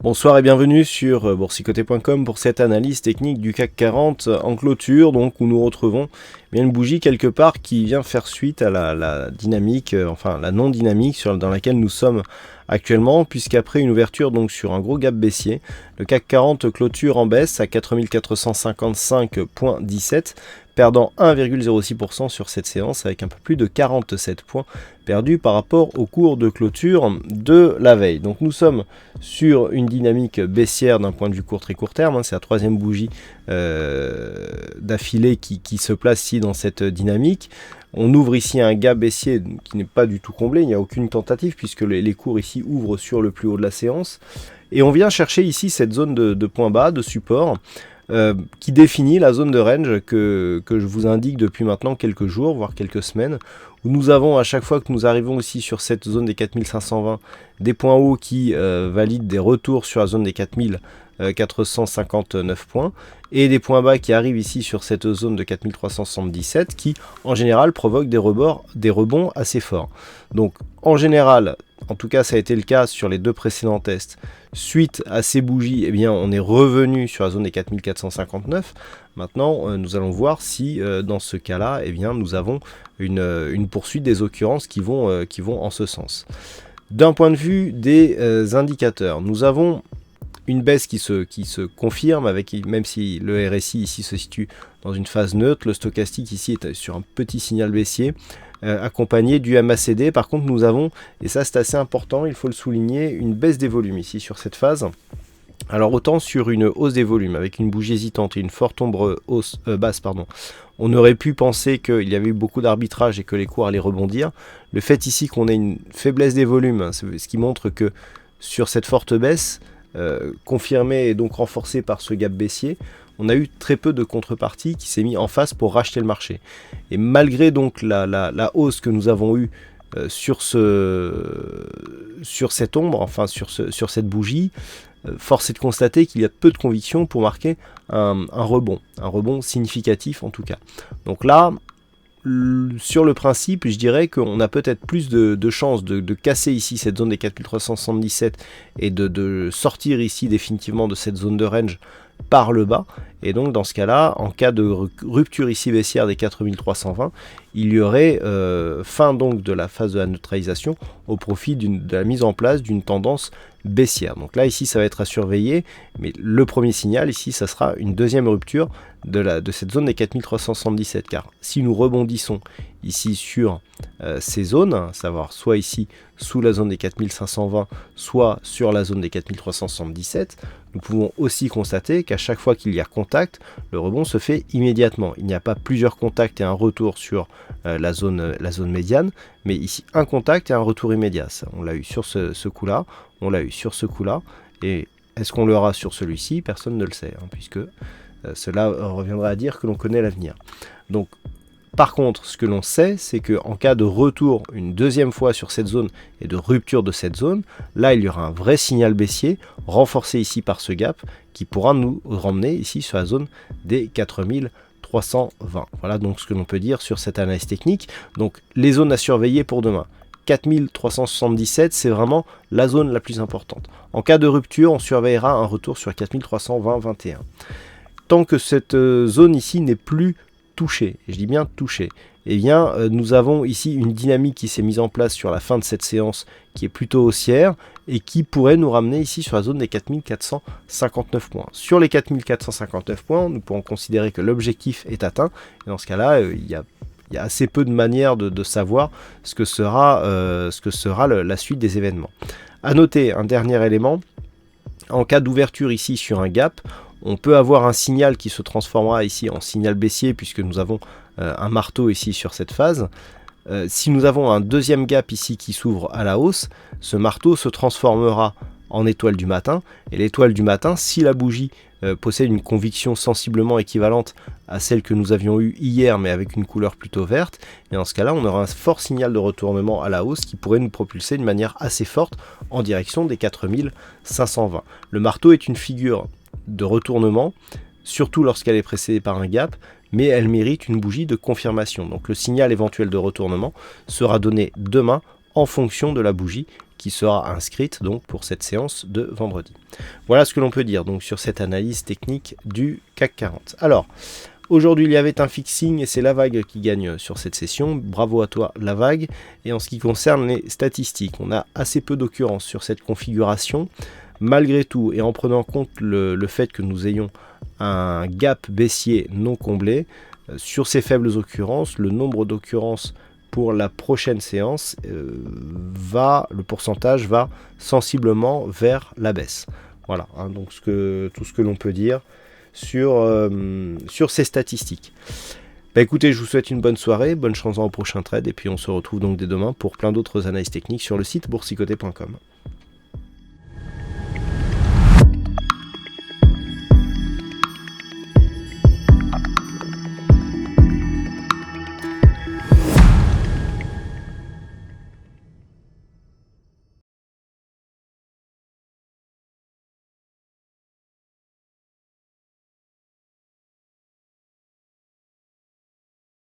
Bonsoir et bienvenue sur boursicoté.com pour cette analyse technique du CAC 40 en clôture, donc où nous retrouvons une bougie quelque part qui vient faire suite à la dynamique, enfin la non-dynamique dans laquelle nous sommes actuellement, puisqu'après une ouverture donc sur un gros gap baissier, le CAC 40 clôture en baisse à 4455,17, perdant 1,06% sur cette séance avec un peu plus de 47 points perdus par rapport au cours de clôture de la veille. Donc nous sommes sur une dynamique baissière d'un point de vue très court terme, c'est la troisième bougie d'affilée qui se place ici dans cette dynamique. On ouvre ici un gap baissier qui n'est pas du tout comblé, il n'y a aucune tentative puisque les cours ici ouvrent sur le plus haut de la séance. Et on vient chercher ici cette zone de point bas, de support, qui définit la zone de range que je vous indique depuis maintenant quelques jours, voire quelques semaines, où nous avons à chaque fois que nous arrivons aussi sur cette zone des 4520, des points hauts qui valident des retours sur la zone des 4459 points, et des points bas qui arrivent ici sur cette zone de 4377 qui en général provoquent des rebonds assez forts. Donc en général, en tout cas ça a été le cas sur les deux précédents tests, suite à ces bougies, eh bien, on est revenu sur la zone des 4459. Maintenant nous allons voir si dans ce cas là eh bien, nous avons une poursuite des occurrences qui vont en ce sens. D'un point de vue des indicateurs, nous avons une baisse qui se confirme, même si le RSI ici se situe dans une phase neutre, le stochastique ici est sur un petit signal baissier, accompagné du MACD. Par contre nous avons, et ça c'est assez important, il faut le souligner, une baisse des volumes ici sur cette phase. Alors autant sur une hausse des volumes avec une bougie hésitante et une forte ombre basse, on aurait pu penser qu'il y avait eu beaucoup d'arbitrage et que les cours allaient rebondir. Le fait ici qu'on ait une faiblesse des volumes, ce qui montre que sur cette forte baisse, confirmée et donc renforcée par ce gap baissier, on a eu très peu de contrepartie qui s'est mis en face pour racheter le marché. Et malgré donc la hausse que nous avons eue sur cette ombre, enfin sur cette bougie, force est de constater qu'il y a peu de conviction pour marquer un rebond significatif en tout cas. Donc là, sur le principe, je dirais qu'on a peut-être plus de chances de casser ici cette zone des 4377 et de sortir ici définitivement de cette zone de range par le bas. Et donc dans ce cas-là, en cas de rupture ici baissière des 4320, il y aurait fin donc de la phase de la neutralisation au profit de la mise en place d'une tendance baissière. Donc là ici ça va être à surveiller, mais le premier signal ici ça sera une deuxième rupture de cette zone des 4377, car si nous rebondissons ici sur ces zones, à savoir soit ici sous la zone des 4520, soit sur la zone des 4377, nous pouvons aussi constater qu'à chaque fois qu'il y a contact, le rebond se fait immédiatement. Il n'y a pas plusieurs contacts et un retour sur la zone médiane, mais ici un contact et un retour immédiat. Ça, on l'a eu sur ce coup-là, on l'a eu sur ce coup-là, et est-ce qu'on l'aura sur celui-ci? Personne ne le sait, puisque cela reviendra à dire que l'on connaît l'avenir. Donc, par contre, ce que l'on sait, c'est qu'en cas de retour une deuxième fois sur cette zone et de rupture de cette zone, là, il y aura un vrai signal baissier, renforcé ici par ce gap, qui pourra nous ramener ici sur la zone des 4320. Voilà donc ce que l'on peut dire sur cette analyse technique. Donc, les zones à surveiller pour demain. 4377, c'est vraiment la zone la plus importante. En cas de rupture, on surveillera un retour sur 4320-21. Tant que cette zone ici n'est plus touchée, et je dis bien touchée, eh bien nous avons ici une dynamique qui s'est mise en place sur la fin de cette séance qui est plutôt haussière et qui pourrait nous ramener ici sur la zone des 4459 points. Sur les 4459 points, nous pourrons considérer que l'objectif est atteint, et dans ce cas-là, il y a assez peu de manières de savoir ce que sera la suite des événements. A noter un dernier élément, en cas d'ouverture ici sur un gap, on peut avoir un signal qui se transformera ici en signal baissier puisque nous avons un marteau ici sur cette phase. Si nous avons un deuxième gap ici qui s'ouvre à la hausse, ce marteau se transformera en étoile du matin. Et l'étoile du matin, si la bougie possède une conviction sensiblement équivalente à celle que nous avions eue hier mais avec une couleur plutôt verte, et dans ce cas là on aura un fort signal de retournement à la hausse qui pourrait nous propulser d'une manière assez forte en direction des 4520. Le marteau est une figure de retournement, surtout lorsqu'elle est précédée par un gap, mais elle mérite une bougie de confirmation. Donc le signal éventuel de retournement sera donné demain en fonction de la bougie qui sera inscrite donc pour cette séance de vendredi. Voilà ce que l'on peut dire donc sur cette analyse technique du CAC 40. Alors, aujourd'hui il y avait un fixing et c'est la vague qui gagne sur cette session. Bravo à toi la vague. Et en ce qui concerne les statistiques, on a assez peu d'occurrences sur cette configuration. Malgré tout, et en prenant en compte le fait que nous ayons un gap baissier non comblé, sur ces faibles occurrences, le nombre d'occurrences pour la prochaine séance, le pourcentage va sensiblement vers la baisse. Voilà, hein, donc tout ce que l'on peut dire sur ces statistiques. Bah écoutez, je vous souhaite une bonne soirée, bonne chance dans le prochain trade, et puis on se retrouve donc dès demain pour plein d'autres analyses techniques sur le site boursicoté.com.